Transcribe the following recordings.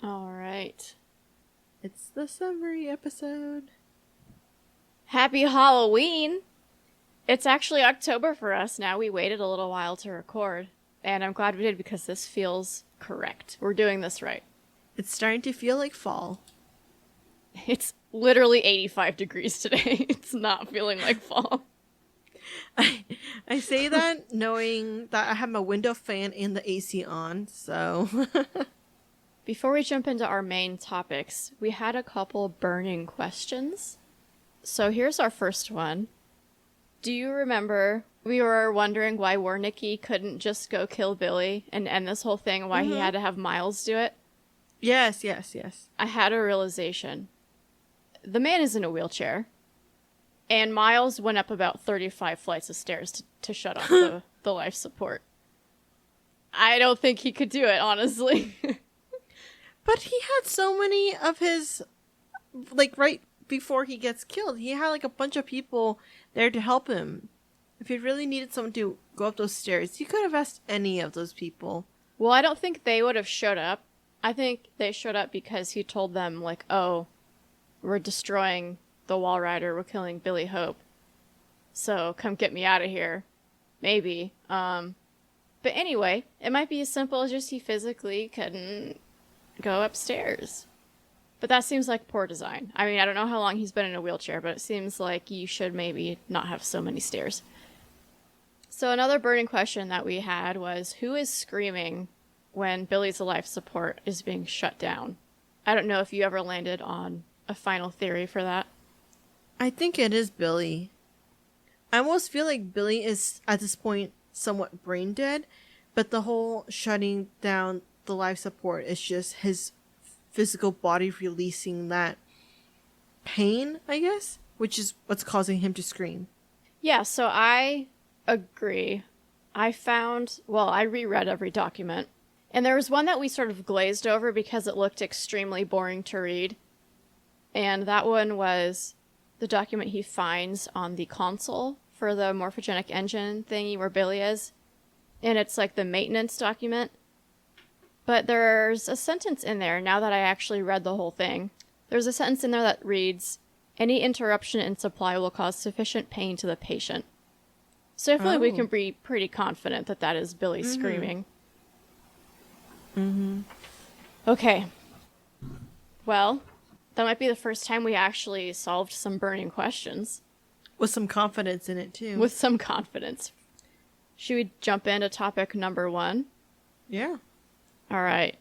All right. It's the summary episode. Happy Halloween! It's actually October for us now. We waited a little while to record, and I'm glad we did because this feels correct. We're doing this right. It's starting to feel like fall. It's literally 85 degrees today. It's not feeling like fall. I say that knowing that I have my window fan and the AC on, so... Before we jump into our main topics, we had a couple burning questions. So here's our first one. Do you remember we were wondering why Wernicke couldn't just go kill Billy and end this whole thing, and why he had to have Miles do it? Yes. I had a realization. The man is in a wheelchair, and Miles went up about 35 flights of stairs to shut off the life support. I don't think he could do it, honestly. But he had so many of his, like, right before he gets killed, he had, like, a bunch of people there to help him. If he really needed someone to go up those stairs, he could have asked any of those people. Well, I don't think they would have showed up. I think they showed up because he told them, like, oh, we're destroying the Wall Rider, we're killing Billy Hope, so come get me out of here. Maybe. But anyway, it might be as simple as just he physically couldn't go upstairs. But that seems like poor design. I mean, I don't know how long he's been in a wheelchair, but it seems like you should maybe not have so many stairs. So another burning question that we had was, who is screaming when Billy's life support is being shut down? I don't know if you ever landed on a final theory for that. I think it is Billy. I almost feel like Billy is, at this point, somewhat brain dead, but the whole shutting down the life support is just his physical body releasing that pain, I guess, which is what's causing him to scream. Yeah, so I agree. I reread every document, and there was one that we sort of glazed over because it looked extremely boring to read, and that one was the document he finds on the console for the morphogenic engine thingy where Billy is, and it's like the maintenance document. But there's a sentence in there, now that I actually read the whole thing, there's a sentence in there that reads, any interruption in supply will cause sufficient pain to the patient. So I feel like we can be pretty confident that that is Billy screaming. Okay. Well, that might be the first time we actually solved some burning questions. With some confidence in it, too. With some confidence. Should we jump into topic number 1? Yeah. All right.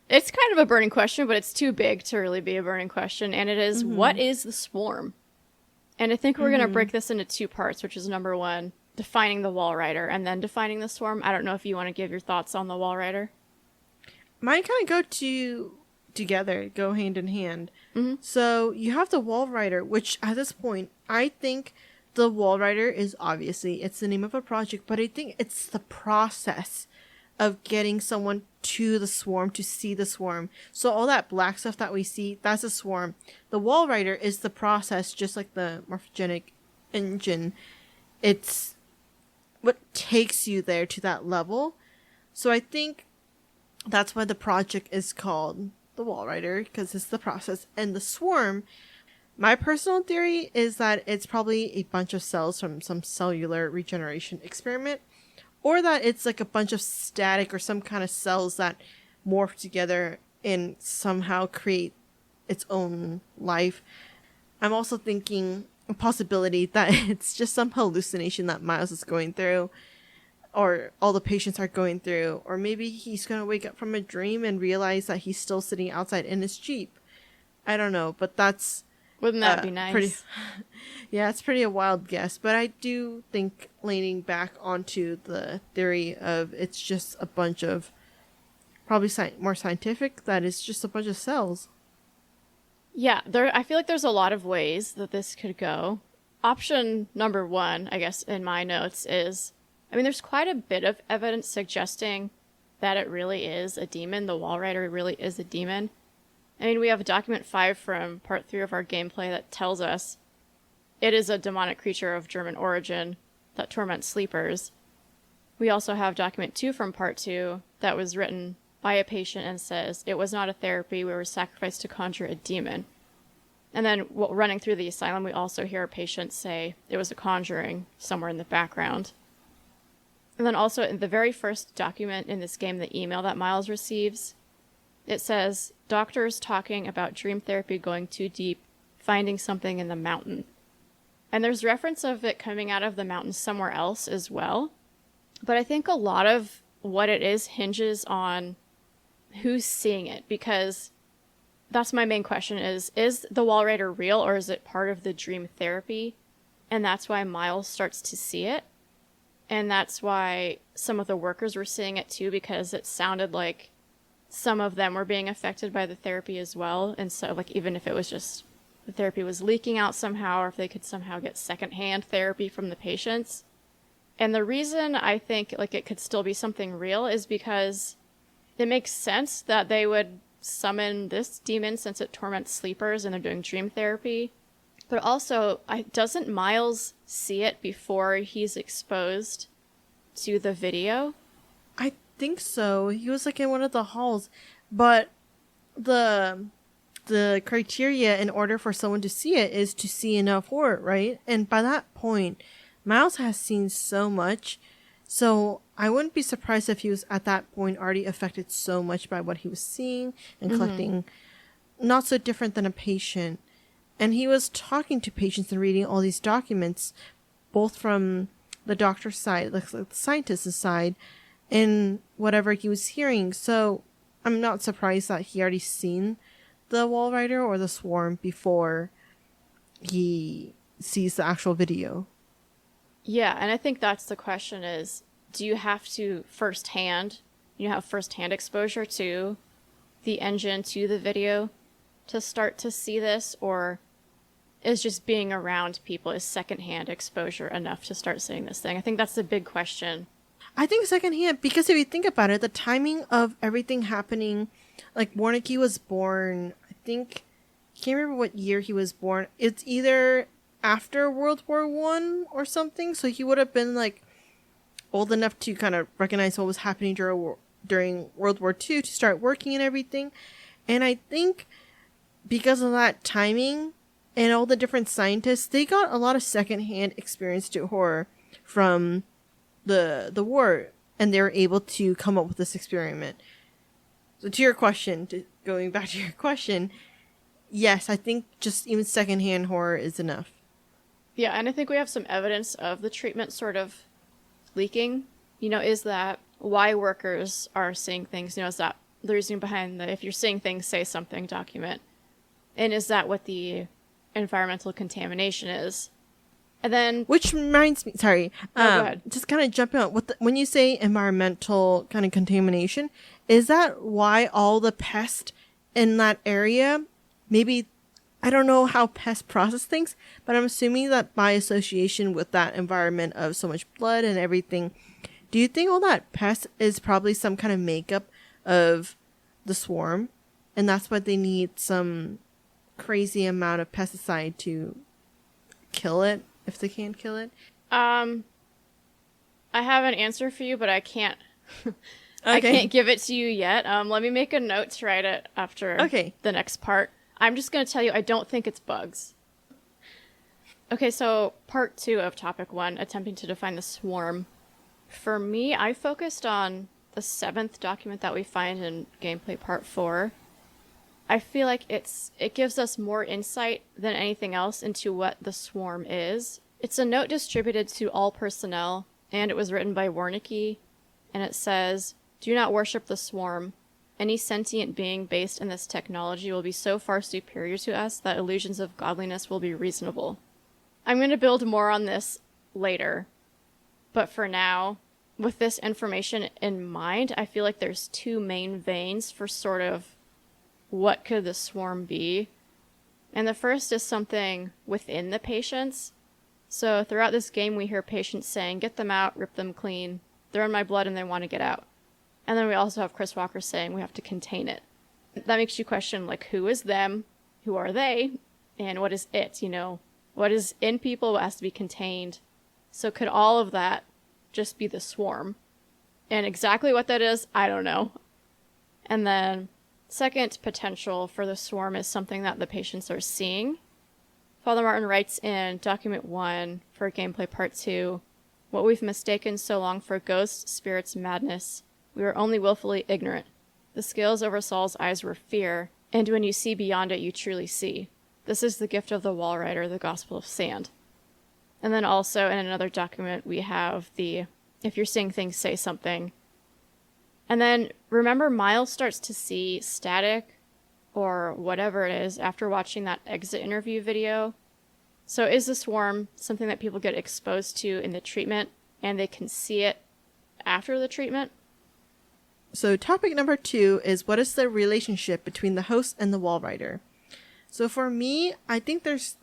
It's kind of a burning question, but it's too big to really be a burning question. And it is, what is the swarm? And I think we're going to break this into 2 parts, which is number 1, defining the Wall Rider, and then defining the swarm. I don't know if you want to give your thoughts on the Wall Rider. Mine kind of go hand in hand. So you have the Wall Rider, which at this point, I think the Wall Rider is obviously, it's the name of a project, but I think it's the process of getting someone to the swarm, to see the swarm. So all that black stuff that we see, that's a swarm. The Wall Rider is the process, just like the morphogenic engine. It's what takes you there to that level. So I think that's why the project is called the Wall Rider, because it's the process. And the swarm, my personal theory is that it's probably a bunch of cells from some cellular regeneration experiment, or that it's like a bunch of static or some kind of cells that morph together and somehow create its own life. I'm also thinking a possibility that it's just some hallucination that Miles is going through, or all the patients are going through, or maybe he's going to wake up from a dream and realize that he's still sitting outside in his Jeep. I don't know, but that's... Wouldn't that be nice? Yeah, it's pretty a wild guess, but I do think leaning back onto the theory of it's just a bunch of, probably more scientific, that it's just a bunch of cells. Yeah, I feel like there's a lot of ways that this could go. Option number 1, I guess, in my notes is, I mean, there's quite a bit of evidence suggesting that it really is a demon. The Wall Rider really is a demon. I mean, we have document 5 from part 3 of our gameplay that tells us it is a demonic creature of German origin that torments sleepers. We also have document 2 from part 2 that was written by a patient and says, "It was not a therapy. We were sacrificed to conjure a demon." And then running through the asylum, we also hear a patient say it was a conjuring somewhere in the background. And then also in the very first document in this game, the email that Miles receives, it says, "Doctors talking about dream therapy going too deep, finding something in the mountain." And there's reference of it coming out of the mountain somewhere else as well. But I think a lot of what it is hinges on who's seeing it, because that's my main question is the wall rider real, or is it part of the dream therapy? And that's why Miles starts to see it. And that's why some of the workers were seeing it too, because it sounded like some of them were being affected by the therapy as well. And so, like, even if it was just the therapy was leaking out somehow, or if they could somehow get secondhand therapy from the patients. And the reason I think, like, it could still be something real is because it makes sense that they would summon this demon since it torments sleepers and they're doing dream therapy. But also, doesn't Miles see it before he's exposed to the video? I think so. He was like in one of the halls, but the criteria in order for someone to see it is to see enough horror, right? And by that point, Miles has seen so much, so I wouldn't be surprised if he was at that point already affected so much by what he was seeing and collecting. Not so different than a patient. And he was talking to patients and reading all these documents, both from the doctor's side, like the scientist's side, and whatever he was hearing. So I'm not surprised that he already seen the wall rider or the swarm before he sees the actual video. Yeah, and I think that's the question is, do you have to have firsthand exposure to the engine, to the video, to start to see this, or is just being around people, is secondhand exposure enough to start seeing this thing? I think that's the big question. I think secondhand, because if you think about it, the timing of everything happening, like Warnicki was born, I can't remember what year he was born. It's either after World War I or something, so he would have been like old enough to kind of recognize what was happening during World War II to start working and everything. And I think because of that timing and all the different scientists, they got a lot of secondhand experience to horror from the war, and they were able to come up with this experiment. So to your question, going back to your question, yes, I think just even secondhand horror is enough. Yeah, and I think we have some evidence of the treatment sort of leaking. Is that why workers are seeing things? Is that the reason behind the if you're seeing things, say something, document? And is that what the environmental contamination is? And then, which reminds me, sorry, go ahead. Just kind of jumping on when you say environmental kind of contamination, is that why all the pests in that area, maybe, I don't know how pests process things, but I'm assuming that by association with that environment of so much blood and everything, do you think all that pest is probably some kind of makeup of the swarm, and that's why they need some crazy amount of pesticide to kill it, if they can't kill it? I have an answer for you, but I can't. Okay. I can't give it to you yet. Let me make a note to write it after the next part. I'm just going to tell you, I don't think it's bugs. Okay, so part 2 of topic 1, attempting to define the swarm. For me, I focused on the 7th document that we find in gameplay part 4. I feel like it gives us more insight than anything else into what the swarm is. It's a note distributed to all personnel, and it was written by Warnicki, and it says, "Do not worship the swarm. Any sentient being based in this technology will be so far superior to us that illusions of godliness will be reasonable." I'm going to build more on this later, but for now, with this information in mind, I feel like there's 2 main veins for sort of what could the swarm be. And the first is something within the patients. So throughout this game, we hear patients saying, "Get them out, rip them clean. They're in my blood and they want to get out." And then we also have Chris Walker saying we have to contain it. That makes you question, like, who is them? Who are they? And what is it? What is in people? What has to be contained? So could all of that just be the swarm? And exactly what that is, I don't know. And then second potential for the swarm is something that the patients are seeing. Father Martin writes in Document 1 for Gameplay Part 2, "What we've mistaken so long for ghosts, spirits, madness, we were only willfully ignorant. The scales over Saul's eyes were fear, and when you see beyond it, you truly see. This is the gift of the wall rider, the gospel of sand." And then also in another document, we have the, "If you're seeing things, say something." And then remember, Miles starts to see static or whatever it is after watching that exit interview video. So is the swarm something that people get exposed to in the treatment and they can see it after the treatment? So topic number 2 is, what is the relationship between the host and the wall rider? So for me, I think there's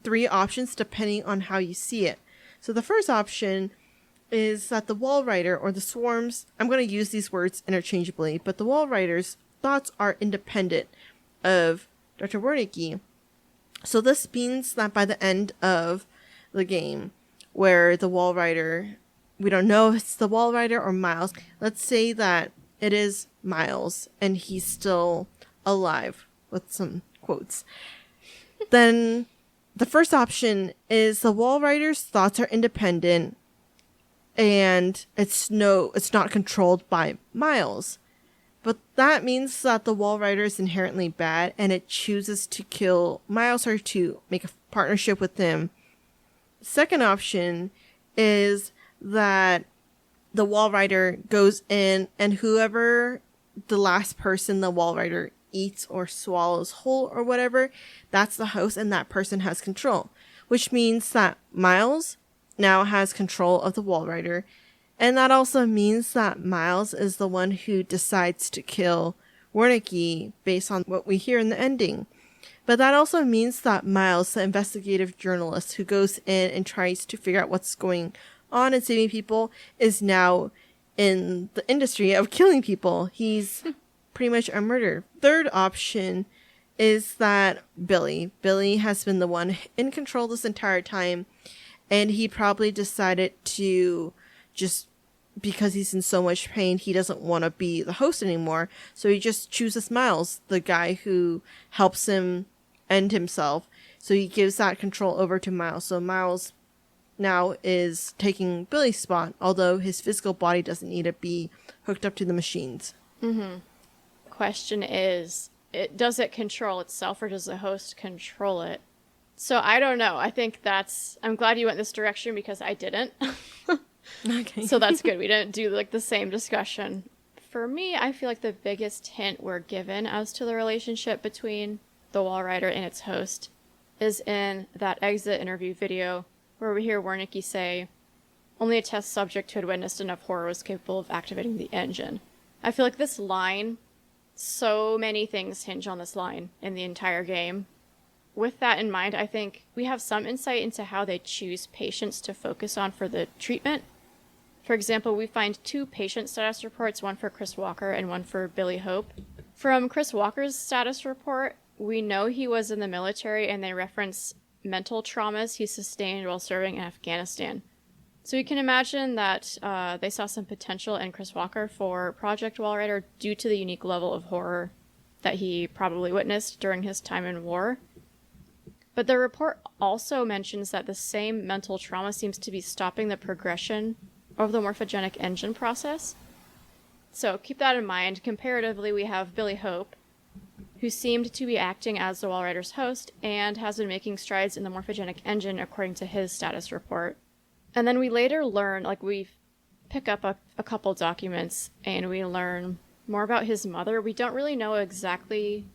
3 options depending on how you see it. So the first option is that the wall rider or the swarms, I'm going to use these words interchangeably, but the wall rider's thoughts are independent of Dr. Wernicke. So this means that by the end of the game, where the wall rider, we don't know if it's the wall rider or Miles, let's say that it is Miles and he's still alive, with some quotes, then the first option is the wall rider's thoughts are independent and it's not controlled by Miles. But that means that the wall rider is inherently bad and it chooses to kill Miles or to make a partnership with him. Second option is that the wall rider goes in and whoever the last person the wall rider eats or swallows whole or whatever, that's the host and that person has control. Which means that Miles now has control of the wall rider. And that also means that Miles is the one who decides to kill Wernicke based on what we hear in the ending. But that also means that Miles, the investigative journalist who goes in and tries to figure out what's going on and saving people, is now in the industry of killing people. He's pretty much a murderer. Third option is that Billy has been the one in control this entire time, and he probably decided to just, because he's in so much pain, he doesn't want to be the host anymore. So he just chooses Miles, the guy who helps him end himself. So he gives that control over to Miles. So Miles now is taking Billy's spot, although his physical body doesn't need to be hooked up to the machines. Mm-hmm. Question is, does it control itself or does the host control it? So I don't know. I think I'm glad you went this direction because I didn't. Okay. So that's good. We didn't do like the same discussion. For me, I feel like the biggest hint we're given as to the relationship between the wall rider and its host is in that exit interview video where we hear Wernicke say, "Only a test subject who had witnessed enough horror was capable of activating the engine." I feel like this line, so many things hinge on this line in the entire game. With that in mind, I think we have some insight into how they choose patients to focus on for the treatment. For example, we find 2 patient status reports, one for Chris Walker and one for Billy Hope. From Chris Walker's status report, we know he was in the military and they reference mental traumas he sustained while serving in Afghanistan. So you can imagine that they saw some potential in Chris Walker for Project Wallrider due to the unique level of horror that he probably witnessed during his time in war. But the report also mentions that the same mental trauma seems to be stopping the progression of the morphogenic engine process. So keep that in mind. Comparatively, we have Billy Hope, who seemed to be acting as the Wallrider's host and has been making strides in the morphogenic engine according to his status report. And then we later learn, we pick up a couple documents and we learn more about his mother. We don't really know exactly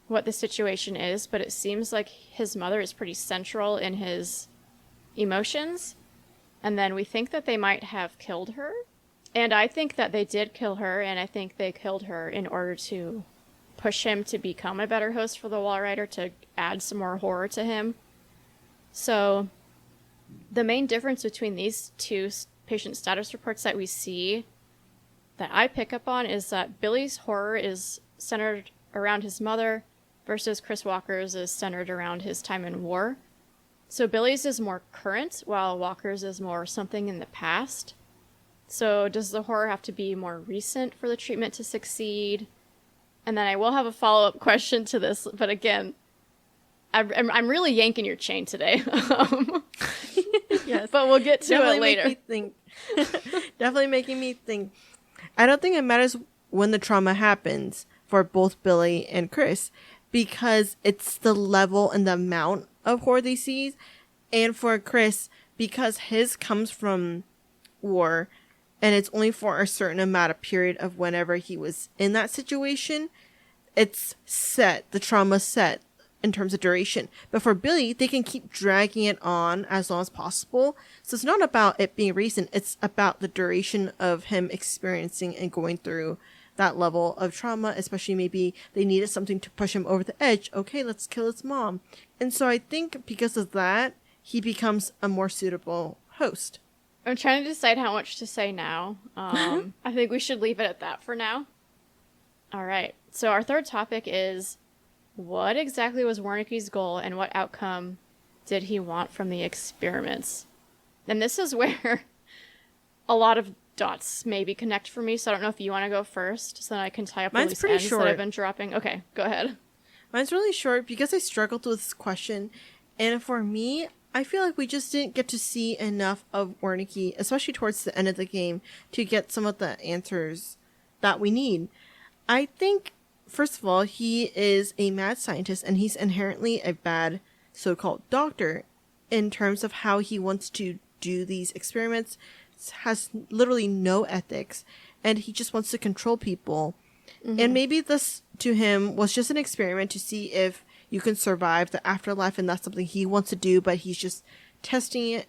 what the situation is, but it seems like his mother is pretty central in his emotions. And then we think that they might have killed her. And I think that they did kill her, and I think they killed her in order to push him to become a better host for the Wallrider, to add some more horror to him. So the main difference between these 2 patient status reports that we see, that I pick up on, is that Billy's horror is centered around his mother versus Chris Walker's is centered around his time in war. So Billy's is more current, while Walker's is more something in the past. So does the horror have to be more recent for the treatment to succeed? And then I will have a follow-up question to this, but again, I'm really yanking your chain today. Yes. But we'll get to Definitely it later. Make me think. Definitely making me think. I don't think it matters when the trauma happens for both Billy and Chris, because it's the level and the amount of horror they see. And for Chris, because his comes from war, and it's only for a certain amount of period of whenever he was in that situation, it's set, the trauma's set in terms of duration. But for Billy, they can keep dragging it on as long as possible. So it's not about it being recent, it's about the duration of him experiencing and going through that level of trauma, especially maybe they needed something to push him over the edge. Okay, let's kill his mom. And so I think because of that, he becomes a more suitable host. I'm trying to decide how much to say now. I think we should leave it at that for now. All right. So our third topic is, what exactly was Wernicke's goal and what outcome did he want from the experiments? And this is where a lot of dots maybe connect for me. So I don't know if you want to go first, so then I can tie up the loose ends that I've been dropping. Okay, go ahead. Mine's really short because I struggled with this question. And for me, I feel like we just didn't get to see enough of Wernicke, especially towards the end of the game, to get some of the answers that we need. I think, first of all, he is a mad scientist and he's inherently a bad so-called doctor in terms of how he wants to do these experiments. Has literally no ethics and he just wants to control people. Mm-hmm. And maybe this to him was just an experiment to see if you can survive the afterlife, and that's something he wants to do, but he's just testing it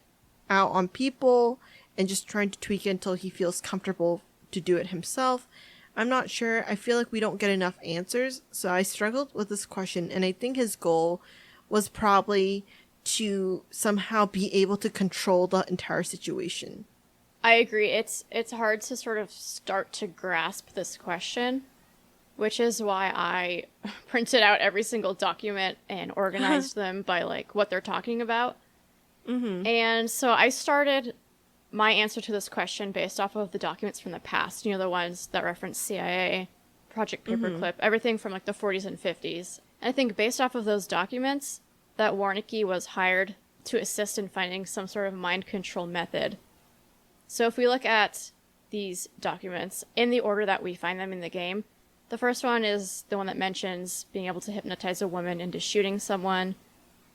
out on people and just trying to tweak it until he feels comfortable to do it himself. I'm not sure. I feel like we don't get enough answers, so I struggled with this question, and I think his goal was probably to somehow be able to control the entire situation. I agree. It's hard to sort of start to grasp this question, which is why I printed out every single document and organized them by, like, what they're talking about. Mm-hmm. And so I started my answer to this question based off of the documents from the past, you know, the ones that reference CIA, Project Paperclip, everything from, like, the 40s and 50s. And I think based off of those documents, that Wernicke was hired to assist in finding some sort of mind control method. So if we look at these documents in the order that we find them in the game, the first one is the one that mentions being able to hypnotize a woman into shooting someone.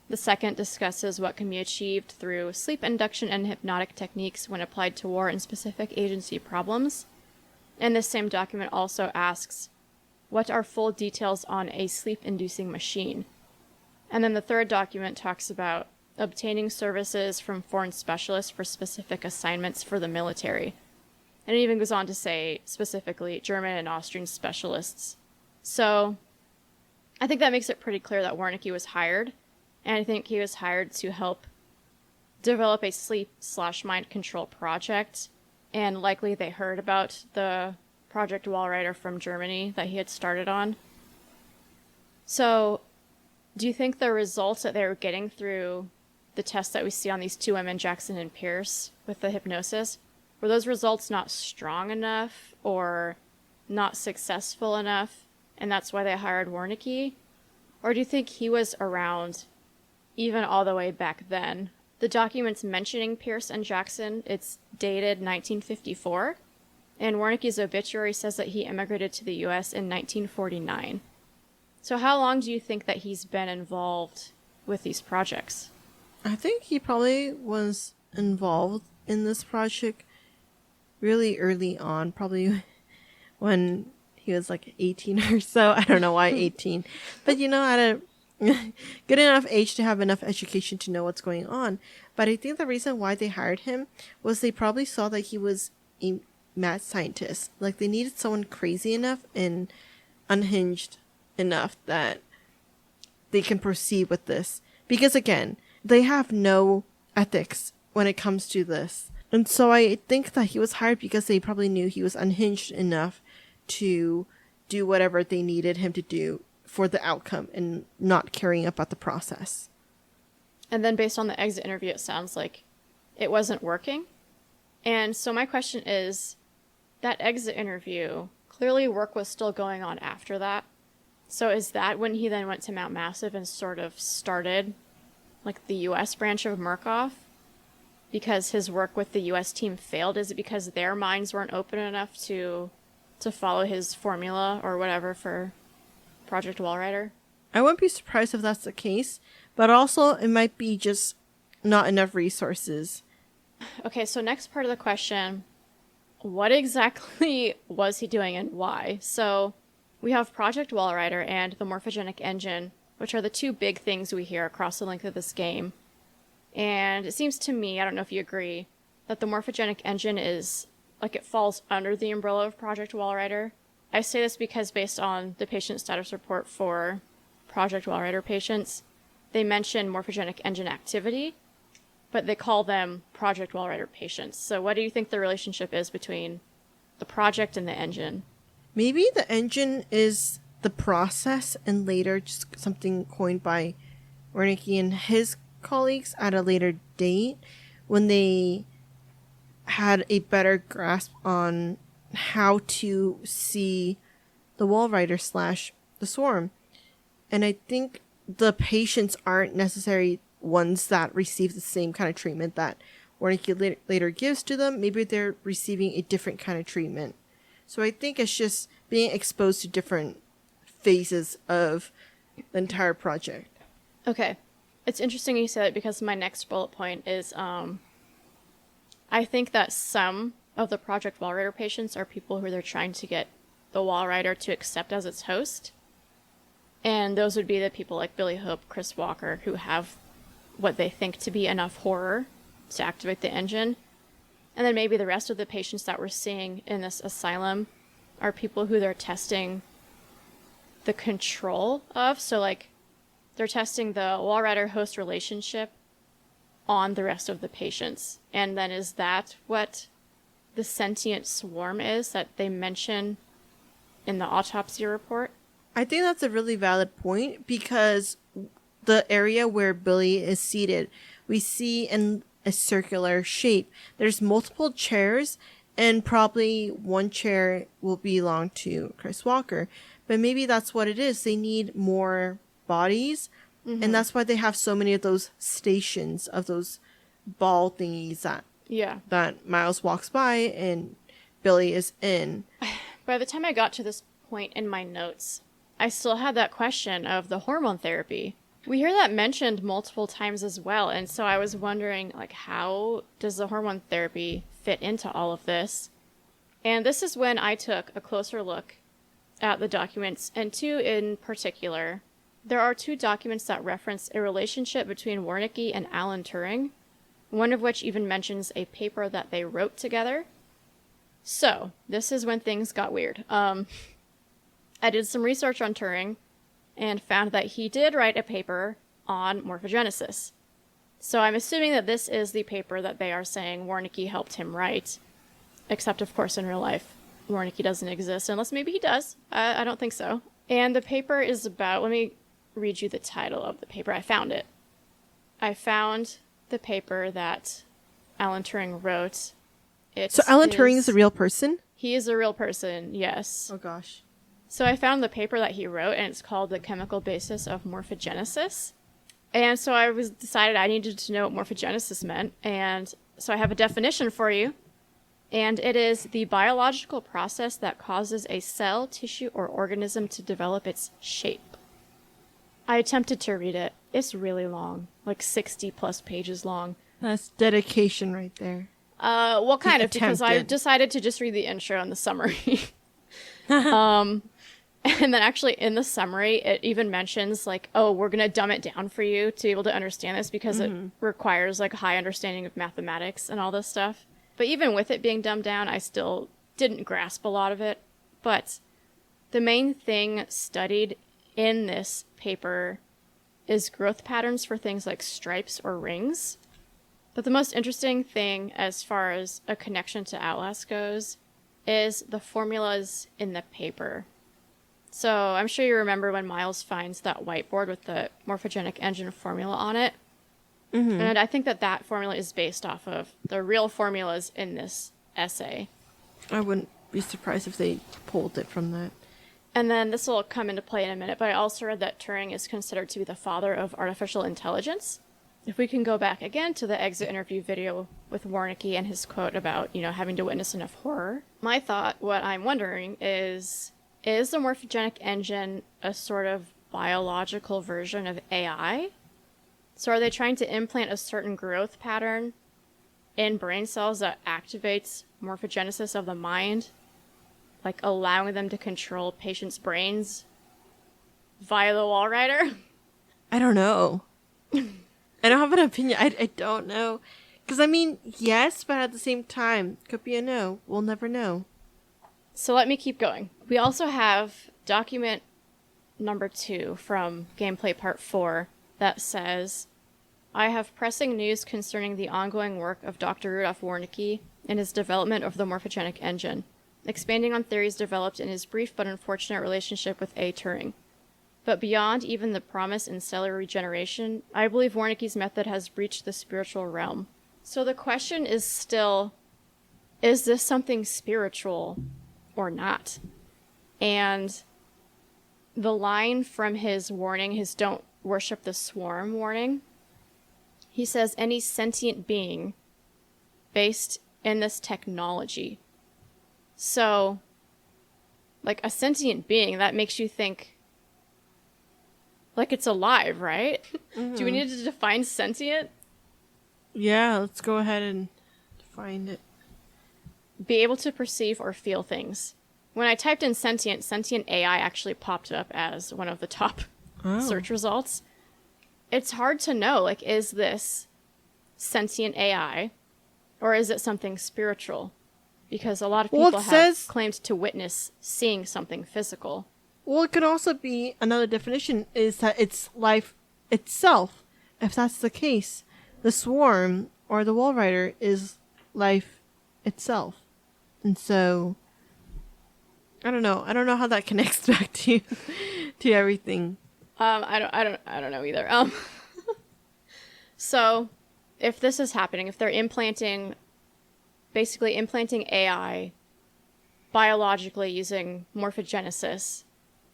The second discusses what can be achieved through sleep induction and hypnotic techniques when applied to war and specific agency problems. And this same document also asks, what are full details on a sleep-inducing machine? And then the third document talks about obtaining services from foreign specialists for specific assignments for the military. And it even goes on to say, specifically, German and Austrian specialists. So I think that makes it pretty clear that Wernicke was hired. And I think he was hired to help develop a sleep/mind control project. And likely they heard about the Project Walrider from Germany that he had started on. So do you think the results that they were getting through the tests that we see on these two women, Jackson and Pierce, with the hypnosis, were those results not strong enough or not successful enough, and that's why they hired Wernicke? Or do you think he was around even all the way back then? The documents mentioning Pierce and Jackson, it's dated 1954, and Wernicke's obituary says that he immigrated to the U.S. in 1949. So how long do you think that he's been involved with these projects? I think he probably was involved in this project really early on, probably when he was like 18 or so. I don't know why 18, but you know, at a good enough age to have enough education to know what's going on. But I think the reason why they hired him was they probably saw that he was a mad scientist. Like, they needed someone crazy enough and unhinged enough that they can proceed with this. Because again, they have no ethics when it comes to this. And so I think that he was hired because they probably knew he was unhinged enough to do whatever they needed him to do for the outcome and not caring about the process. And then based on the exit interview, it sounds like it wasn't working. And so my question is, that exit interview, clearly work was still going on after that. So is that when he then went to Mount Massive and sort of started, like, the U.S. branch of Murkoff? Because his work with the U.S. team failed? Is it because their minds weren't open enough to follow his formula or whatever for Project Walrider? I wouldn't be surprised if that's the case, but also it might be just not enough resources. Okay, so next part of the question, what exactly was he doing and why? So we have Project Walrider and the morphogenic engine, which are the two big things we hear across the length of this game. And it seems to me, I don't know if you agree, that the morphogenic engine is, like, it falls under the umbrella of Project Walrider. I say this because based on the patient status report for Project Walrider patients, they mention morphogenic engine activity, but they call them Project Walrider patients. So what do you think the relationship is between the project and the engine? Maybe the engine is the process and later just something coined by Wernicke and his colleagues at a later date when they had a better grasp on how to see the Walrider / the Swarm. And I think the patients aren't necessarily ones that receive the same kind of treatment that Wernicke later gives to them. Maybe they're receiving a different kind of treatment. So I think it's just being exposed to different phases of the entire project. Okay. It's interesting you say that because my next bullet point is I think that some of the Project Walrider patients are people who they're trying to get the Walrider to accept as its host. And those would be the people like Billy Hope, Chris Walker, who have what they think to be enough horror to activate the engine. And then maybe the rest of the patients that we're seeing in this asylum are people who they're testing the control of. So, like, they're testing the Walrider-host relationship on the rest of the patients. And then is that what the sentient swarm is that they mention in the autopsy report? I think that's a really valid point because the area where Billy is seated, we see in a circular shape. There's multiple chairs and probably one chair will belong to Chris Walker. But maybe that's what it is. They need more bodies. Mm-hmm. And that's why they have so many of those stations of those ball thingies that Miles walks by and Billy is in. By the time I got to this point in my notes, I still had that question of the hormone therapy. We hear that mentioned multiple times as well, and so I was wondering, like, how does the hormone therapy fit into all of this? And this is when I took a closer look at the documents, and two in particular. There are two documents that reference a relationship between Wernicke and Alan Turing, one of which even mentions a paper that they wrote together. So, this is when things got weird. I did some research on Turing and found that he did write a paper on morphogenesis. So I'm assuming that this is the paper that they are saying Wernicke helped him write. Except, of course, in real life, Wernicke doesn't exist, unless maybe he does. I don't think so. And the paper is about... Let me read you the title of the paper. I found it. I found the paper that Alan Turing wrote. So Alan Turing is a real person? He is a real person, yes. Oh, gosh. So I found the paper that he wrote, and it's called The Chemical Basis of Morphogenesis. And so I decided I needed to know what morphogenesis meant, and so I have a definition for you. And it is the biological process that causes a cell, tissue, or organism to develop its shape. I attempted to read it. It's really long, like 60 plus pages long. That's dedication right there. Well, kind of, because I decided to just read the intro and the summary. And then actually in the summary, it even mentions, like, oh, we're going to dumb it down for you to be able to understand this because it requires, like, a high understanding of mathematics and all this stuff. But even with it being dumbed down, I still didn't grasp a lot of it. But the main thing studied in this paper is growth patterns for things like stripes or rings. But the most interesting thing as far as a connection to Outlast goes is the formulas in the paper. So I'm sure you remember when Miles finds that whiteboard with the morphogenic engine formula on it. And I think that formula is based off of the real formulas in this essay. I wouldn't be surprised if they pulled it from that. And then this will come into play in a minute, but I also read that Turing is considered to be the father of artificial intelligence. If we can go back again to the exit interview video with Warnicki and his quote about, having to witness enough horror. My thought, what I'm wondering is the morphogenic engine a sort of biological version of AI? So are they trying to implant a certain growth pattern in brain cells that activates morphogenesis of the mind? Like allowing them to control patients' brains via the Walrider? I don't know. I don't have an opinion. I don't know. Because, yes, but at the same time, could be a no. We'll never know. So let me keep going. We also have document number 2 from Gameplay Part 4 that says, I have pressing news concerning the ongoing work of Dr. Rudolf Warnicki and his development of the morphogenic engine, expanding on theories developed in his brief but unfortunate relationship with A. Turing. But beyond even the promise in cellular regeneration, I believe Warnicki's method has breached the spiritual realm. So the question is still, is this something spiritual or not? And the line from his warning, his don't worship the swarm warning, he says any sentient being based in this technology. So, like a sentient being, that makes you think like it's alive, right? Do we need to define sentient? Yeah, let's go ahead and define it. Be able to perceive or feel things. When I typed in sentient AI actually popped up as one of the top search results. It's hard to know, like, is this sentient AI or is it something spiritual? Because a lot of people have claimed to witness seeing something physical. Well, it could also be, another definition is that it's life itself. If that's the case, the swarm or the Walrider is life itself. And so, I don't know. I don't know how that connects back to everything. I don't know either. So, if this is happening, if they're basically implanting AI biologically using morphogenesis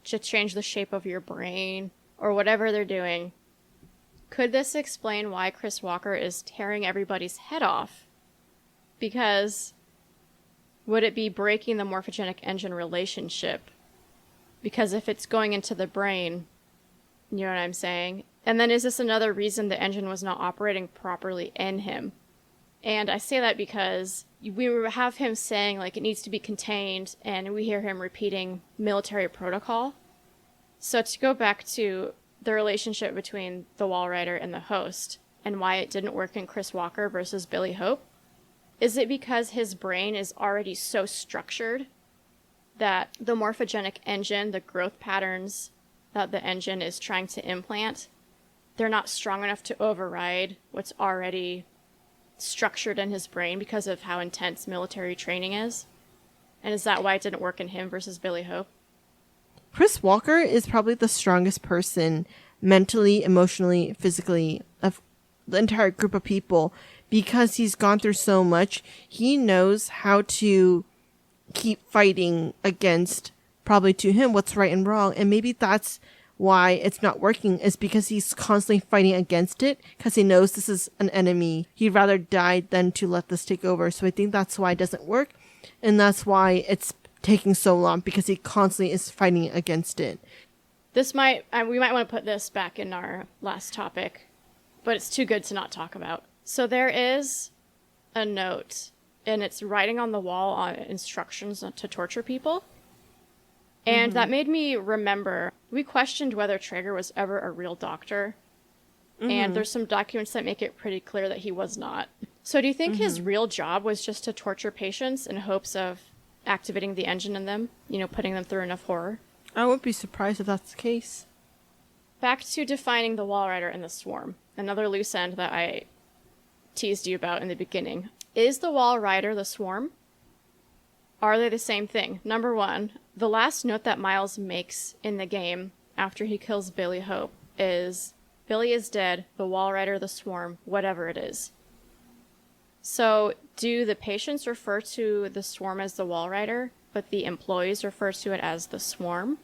to change the shape of your brain or whatever they're doing, could this explain why Chris Walker is tearing everybody's head off? Because would it be breaking the morphogenic engine relationship? Because if it's going into the brain, you know what I'm saying? And then is this another reason the engine was not operating properly in him? And I say that because we have him saying, like, it needs to be contained, and we hear him repeating military protocol. So to go back to the relationship between the Walrider and the host, and why it didn't work in Chris Walker versus Billy Hope, is it because his brain is already so structured that the morphogenic engine, the growth patterns that the engine is trying to implant, they're not strong enough to override what's already structured in his brain because of how intense military training is? And is that why it didn't work in him versus Billy Hope? Chris Walker is probably the strongest person mentally, emotionally, physically of the entire group of people because he's gone through so much. He knows how to keep fighting against, probably to him, what's right and wrong. And maybe that's why it's not working, is because he's constantly fighting against it because he knows this is an enemy. He'd rather die than to let this take over. So I think that's why it doesn't work. And that's why it's taking so long, because he constantly is fighting against it. We might want to put this back in our last topic, but it's too good to not talk about. So there is a note, and it's writing on the wall on instructions to torture people. And that made me remember, we questioned whether Traeger was ever a real doctor. And there's some documents that make it pretty clear that he was not. So do you think his real job was just to torture patients in hopes of activating the engine in them? Putting them through enough horror? I wouldn't be surprised if that's the case. Back to defining the Walrider and the Swarm. Another loose end that I teased you about in the beginning. Is the Walrider the Swarm? Are they the same thing? Number one, the last note that Miles makes in the game after he kills Billy Hope is, Billy is dead, the wall rider, the swarm, whatever it is. So do the patients refer to the swarm as the wall rider, but the employees refer to it as the swarm?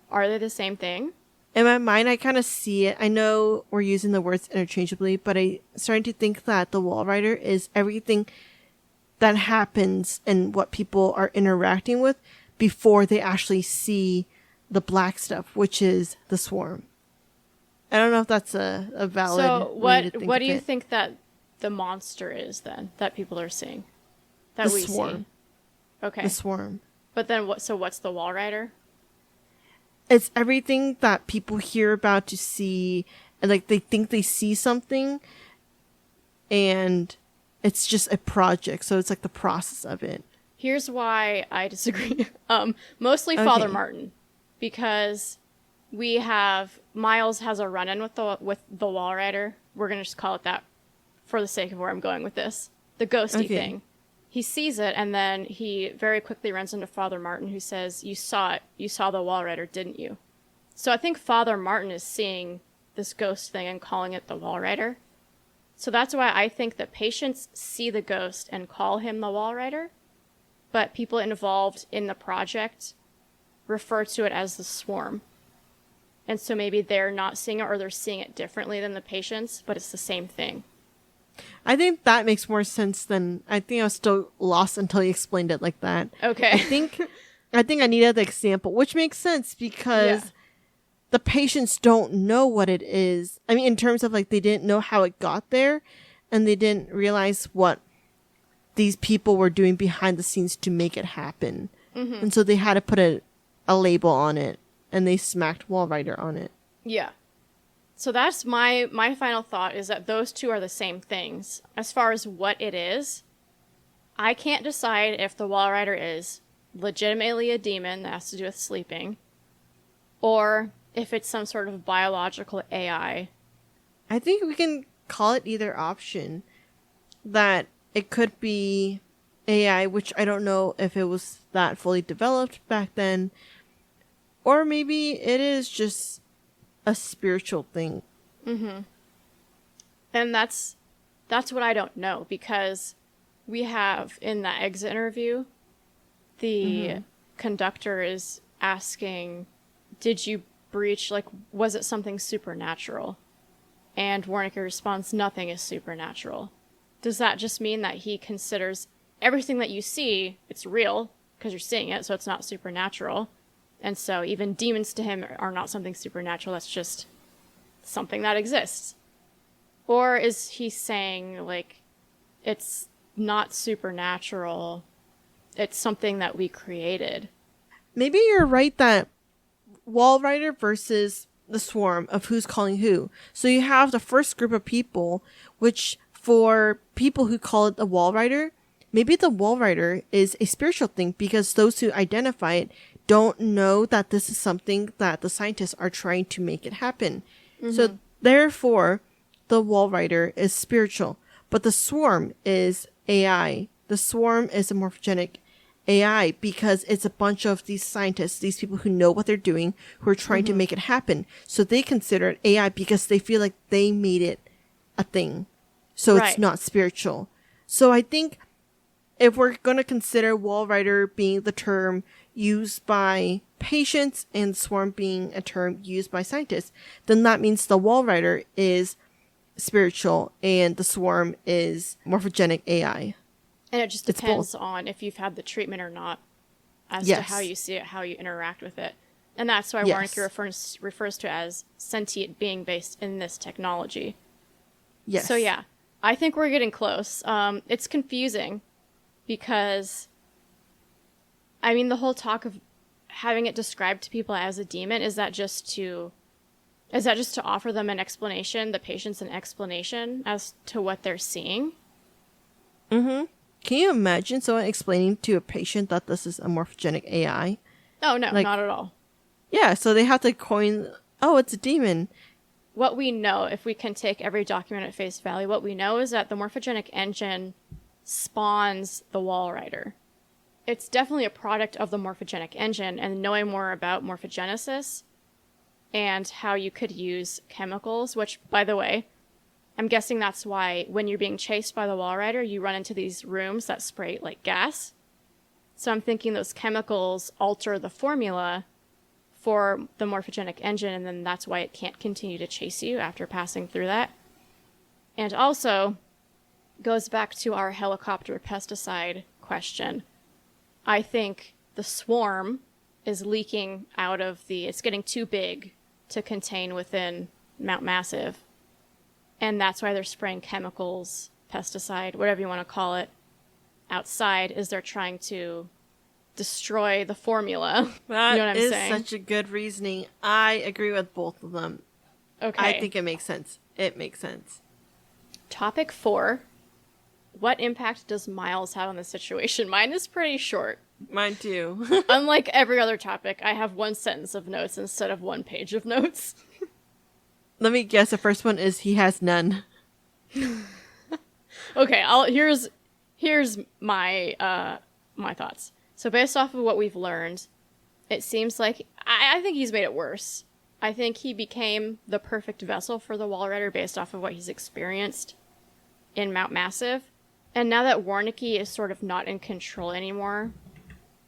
Are they the same thing? In my mind, I kind of see it. I know we're using the words interchangeably, but I'm starting to think that the wall rider is everything that happens and what people are interacting with before they actually see the black stuff, which is the swarm. I don't know if that's a valid So way to think what of do you it. think that the monster is then that people are seeing? That The we swarm. see. Okay. The swarm. But then what's the wall rider? It's everything that people hear about to see, and like they think they see something, and it's just a project. So it's like the process of it. Here's why I disagree. Mostly Father Okay. Martin, because we have Miles has a run-in with the wall rider. We're gonna just call it that for the sake of where I'm going with this. The ghosty Okay. thing. He sees it, and then he very quickly runs into Father Martin, who says, "You saw it. You saw the wall rider, didn't you?" So I think Father Martin is seeing this ghost thing and calling it the wall rider. So that's why I think that patients see the ghost and call him the wall rider, but people involved in the project refer to it as the swarm. And so maybe they're not seeing it, or they're seeing it differently than the patients, but it's the same thing. I think that makes more sense than I think I was still lost until you explained it like that. Okay. I think I needed the example, which makes sense because Yeah. the patients don't know what it is. I mean, in terms of like they didn't know how it got there, and they didn't realize what these people were doing behind the scenes to make it happen. Mm-hmm. And so they had to put a label on it, and they smacked Wall Rider on it. Yeah. So that's my final thought, is that those two are the same things. As far as what it is, I can't decide if the wall rider is legitimately a demon that has to do with sleeping, or if it's some sort of biological AI. I think we can call it either option. That it could be AI, which I don't know if it was that fully developed back then, or maybe it is just a spiritual thing. Mm-hmm. And that's what I don't know, because we have in that exit interview, the conductor is asking, did you breach, like, was it something supernatural? And Warnicki responds, nothing is supernatural. Does that just mean that he considers everything that you see, it's real, because you're seeing it, so it's not supernatural? And so even demons to him are not something supernatural, that's just something that exists. Or is he saying, like, it's not supernatural, it's something that we created? Maybe you're right that Wall Rider versus the swarm of who's calling who. So you have the first group of people, which for people who call it the Wall Rider, maybe the Wall Rider is a spiritual thing because those who identify it don't know that this is something that the scientists are trying to make it happen. Mm-hmm. So therefore, the Wall Rider is spiritual, but the swarm is AI. The swarm is a morphogenic AI because it's a bunch of these scientists, these people who know what they're doing, who are trying to make it happen. So they consider it AI because they feel like they made it a thing. So Right. it's not spiritual. So I think if we're going to consider Wall Rider being the term used by patients and swarm being a term used by scientists, then that means the Wall Rider is spiritual and the swarm is morphogenic AI. And it just It's depends both. on if you've had the treatment or not, as to Yes. how you see it, how you interact with it. And that's why Yes. Warnicki refers to it as sentient being based in this technology. Yes. So yeah, I think we're getting close. It's confusing because, I mean, the whole talk of having it described to people as a demon, is that just to offer them an explanation, the patients an explanation as to what they're seeing? Mm-hmm. Can you imagine someone explaining to a patient that this is a morphogenic AI? Oh no, Like- not at all. Yeah, so they have to coin, oh, it's a demon. What we know, if we can take every document at face value, what we know is that the morphogenic engine spawns the wall rider. It's definitely a product of the morphogenic engine, and knowing more about morphogenesis, and how you could use chemicals, which, by the way, I'm guessing that's why when you're being chased by the wall rider, you run into these rooms that spray like gas. So I'm thinking those chemicals alter the formula for the morphogenic engine, and then that's why it can't continue to chase you after passing through that. And also goes back to our helicopter pesticide question. I think the swarm is leaking out of it's getting too big to contain within Mount Massive. And that's why they're spraying chemicals, pesticide, whatever you want to call it, outside, is they're trying to destroy the formula. That you know what I'm is saying? such a good reasoning. I agree with both of them. Okay. I think it makes sense. It makes sense. Topic 4. What impact does Miles have on the situation? Mine is pretty short. Mine too. Unlike every other topic, I have one sentence of notes instead of one page of notes. Let me guess. The first one is he has none. Okay, here's my my thoughts. So based off of what we've learned, it seems like I think he's made it worse. I think he became the perfect vessel for the Wall Rider based off of what he's experienced in Mount Massive. And now that Warnicki is sort of not in control anymore,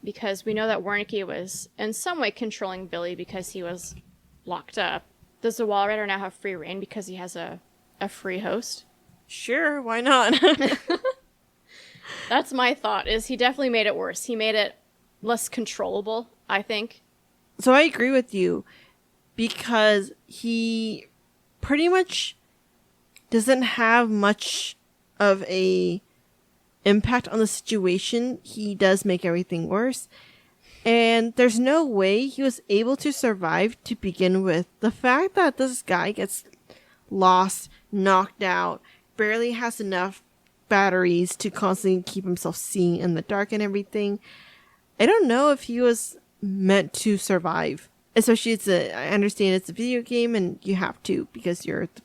because we know that Warnicki was in some way controlling Billy because he was locked up, does the Wall Rider now have free reign because he has a free host? Sure, why not? That's my thought, is he definitely made it worse. He made it less controllable, I think. So I agree with you, because he pretty much doesn't have much of a impact on the situation. He does make everything worse. And there's no way he was able to survive to begin with. The fact that this guy gets lost, knocked out, barely has enough batteries to constantly keep himself seeing in the dark and everything. I don't know if he was meant to survive. Especially I understand it's a video game and you have to because you're the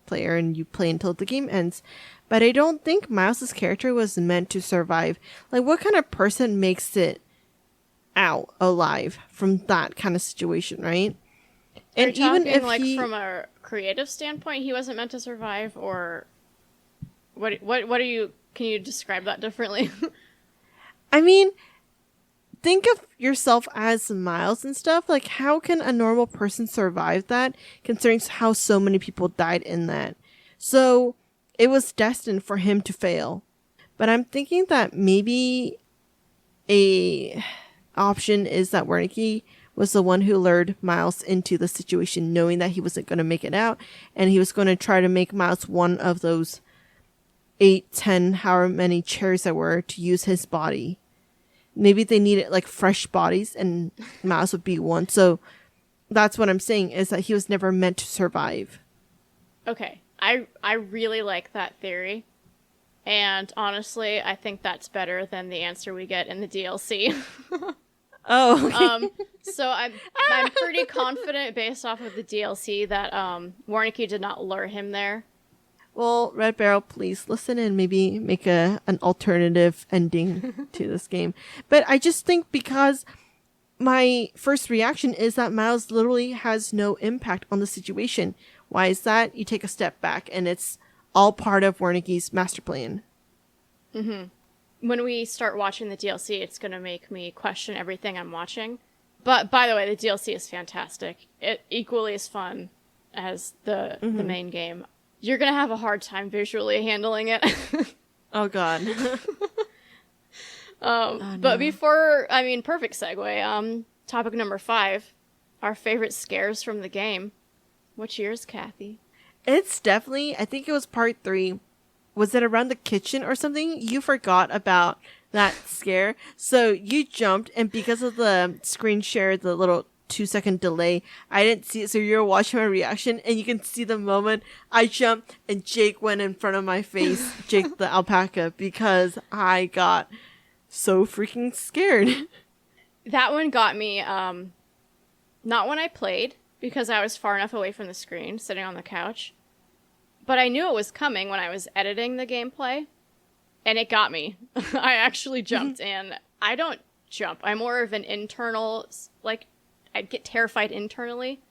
player and you play until the game ends. But I don't think Miles' character was meant to survive. Like, what kind of person makes it out alive from that kind of situation, right? And even if like from a creative standpoint, he wasn't meant to survive, or what are you? Can you describe that differently? I mean, think of yourself as Miles and stuff. Like, how can a normal person survive that, considering how so many people died in that? So it was destined for him to fail. But I'm thinking that maybe a option is that Wernicke was the one who lured Miles into the situation, knowing that he wasn't going to make it out, and he was going to try to make Miles one of those 8, 10, however many chairs there were to use his body. Maybe they needed like fresh bodies, and Miles would be one. So that's what I'm saying, is that he was never meant to survive. Okay, I really like that theory. And honestly, I think that's better than the answer we get in the DLC. Oh, okay. So I'm pretty confident based off of the DLC that Warnicke did not lure him there. Well, Red Barrel, please listen and maybe make an alternative ending to this game. But I just think, because my first reaction is that Miles literally has no impact on the situation. Why is that? You take a step back and it's all part of Wernicke's master plan. Mm-hmm. When we start watching the DLC, it's going to make me question everything I'm watching. But by the way, the DLC is fantastic. It equally as fun as the main game. You're going to have a hard time visually handling it. Oh, God. No. But before, perfect segue. Topic number 5, our favorite scares from the game. What's yours, Kathy? It's definitely, I think it was part 3. Was it around the kitchen or something? You forgot about that scare. So you jumped, and because of the screen share, the little 2-second delay, I didn't see it. So you're watching my reaction, and you can see the moment I jumped and Jake went in front of my face, Jake the alpaca, because I got so freaking scared. That one got me, not when I played, because I was far enough away from the screen, sitting on the couch. But I knew it was coming when I was editing the gameplay, and it got me. I actually jumped, and I don't jump. I'm more of an internal, like, I get terrified internally.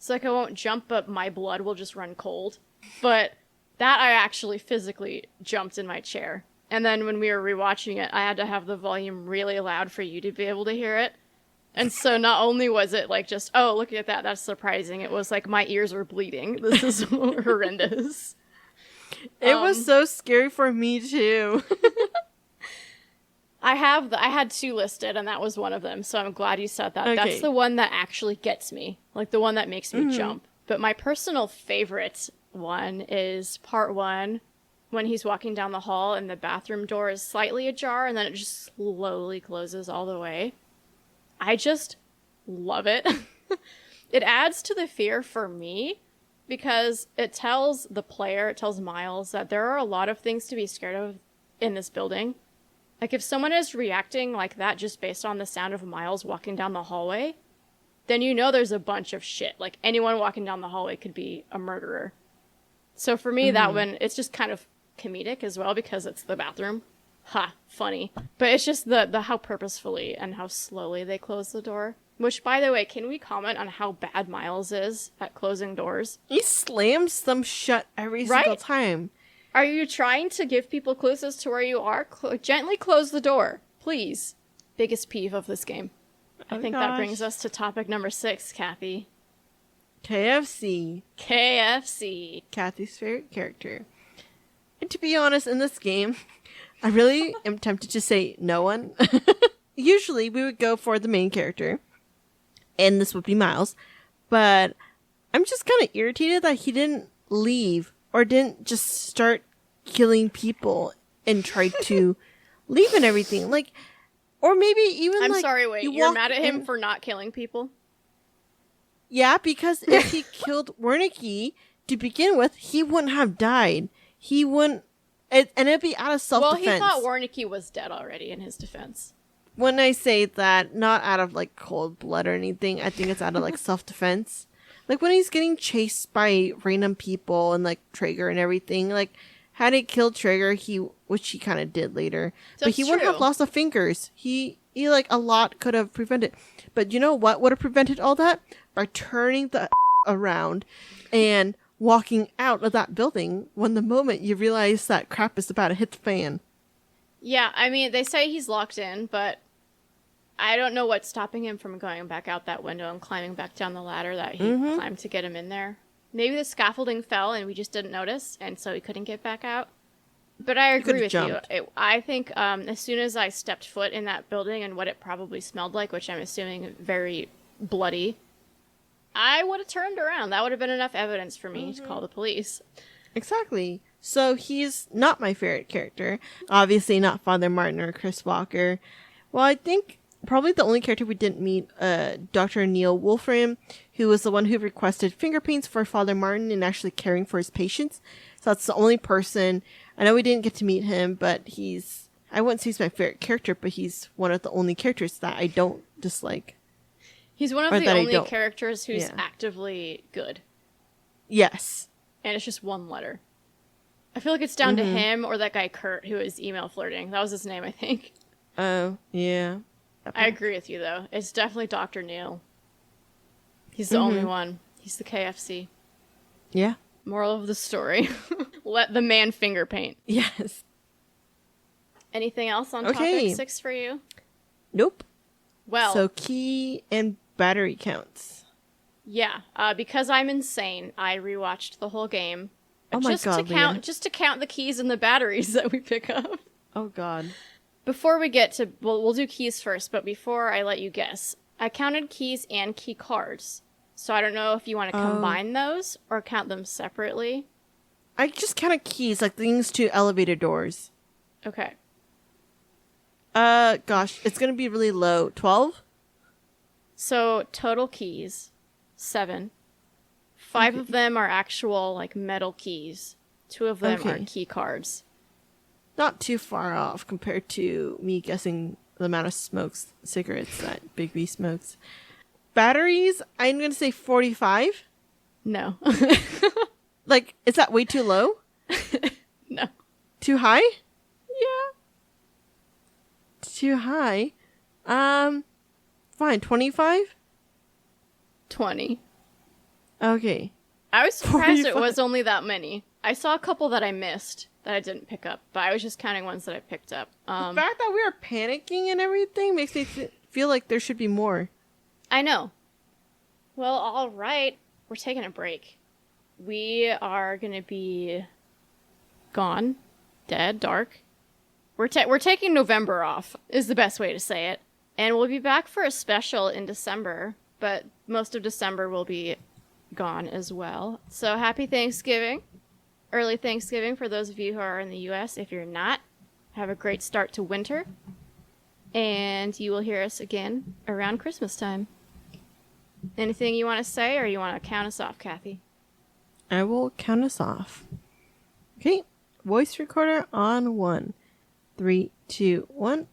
So like I won't jump, but my blood will just run cold. But that I actually physically jumped in my chair. And then when we were rewatching it, I had to have the volume really loud for you to be able to hear it. And so not only was it like just, oh, look at that, that's surprising. It was like my ears were bleeding. This is horrendous. It was so scary for me too. I had 2 listed, and that was one of them. So I'm glad you said that. Okay. That's the one that actually gets me, like the one that makes me jump. But my personal favorite one is part 1, when he's walking down the hall and the bathroom door is slightly ajar, and then it just slowly closes all the way. I just love it. It adds to the fear for me because it tells the player, it tells Miles that there are a lot of things to be scared of in this building. Like if someone is reacting like that just based on the sound of Miles walking down the hallway, then you know there's a bunch of shit. Like anyone walking down the hallway could be a murderer. So for me, that one, it's just kind of comedic as well because it's the bathroom. Ha, funny. But it's just the how purposefully and how slowly they close the door. Which, by the way, can we comment on how bad Miles is at closing doors? He slams them shut every single time. Are you trying to give people clues as to where you are? Gently close the door, please. Biggest peeve of this game. I think that brings us to topic number 6, Kathy. KFC. KFC. Kathy's favorite character. And to be honest, in this game, I really am tempted to say no one. Usually, we would go for the main character. And this would be Miles. But I'm just kind of irritated that he didn't leave. Or didn't just start killing people and try to leave and everything. Like, or maybe even I'm sorry, wait. You're mad at him for not killing people? Yeah, because if he killed Wernicke to begin with, he wouldn't have died. He wouldn't... and it'd be out of self-defense. Well, he thought Wernicke was dead already in his defense. When I say that, not out of, like, cold blood or anything. I think it's out of, like, self-defense. Like, when he's getting chased by random people and, like, Traeger and everything, like, had he killed Traeger, which he kind of did later, but he wouldn't have lost the fingers. He, like, a lot could have prevented. But you know what would have prevented all that? By turning the around and walking out of that building when the moment you realize that crap is about to hit the fan. Yeah, I mean, they say he's locked in, but I don't know what's stopping him from going back out that window and climbing back down the ladder that he climbed to get him in there. Maybe the scaffolding fell and we just didn't notice, and so he couldn't get back out. But I agree with you. I think as soon as I stepped foot in that building and what it probably smelled like, which I'm assuming very bloody, I would have turned around. That would have been enough evidence for me to call the police. Exactly. So he's not my favorite character. Obviously not Father Martin or Chris Walker. Well, I think probably the only character we didn't meet, Dr. Neil Wolfram, who was the one who requested fingerprints for Father Martin and actually caring for his patients. So that's the only person. I know we didn't get to meet him, but I wouldn't say he's my favorite character, but he's one of the only characters that I don't dislike. He's one of the only characters who's actively good. Yes. And it's just one letter. I feel like it's down to him or that guy Kurt who is email flirting. That was his name, I think. Oh, yeah. I agree with you, though. It's definitely Dr. Neil. He's the only one. He's the KFC. Yeah. Moral of the story. Let the man finger paint. Yes. Anything else on topic 6 for you? Nope. Well. So key and battery counts. Yeah. Because I'm insane, I rewatched the whole game. Oh my God, just to count the keys and the batteries that we pick up. Oh God. Before we get to... Well, we'll do keys first, but before I let you guess, I counted keys and key cards. So I don't know if you want to combine those or count them separately. I just counted keys, like things to elevator doors. Okay. Gosh, it's going to be really low. 12? So total keys, 7. 5 of them are actual, like, metal keys. 2 of them are key cards. Not too far off compared to me guessing the amount of cigarettes that Big B smokes. Batteries, I'm going to say 45. No. Like, is that way too low? No. Too high? Yeah. Too high? Fine, 25? 20. Okay. I was surprised it 45. was only that many. I saw a couple that I missed that I didn't pick up, but I was just counting ones that I picked up. The fact that we are panicking and everything makes me feel like there should be more. I know. Well, all right. We're taking a break. We are going to be gone, dead, dark. We're taking November off, is the best way to say it. And we'll be back for a special in December, but most of December will be gone as well. So happy Thanksgiving. Early Thanksgiving for those of you who are in the U.S. If you're not, have a great start to winter. And you will hear us again around Christmas time. Anything you want to say, or you want to count us off, Kathy? I will count us off. Okay. Voice recorder on 1. 3, 2, 1.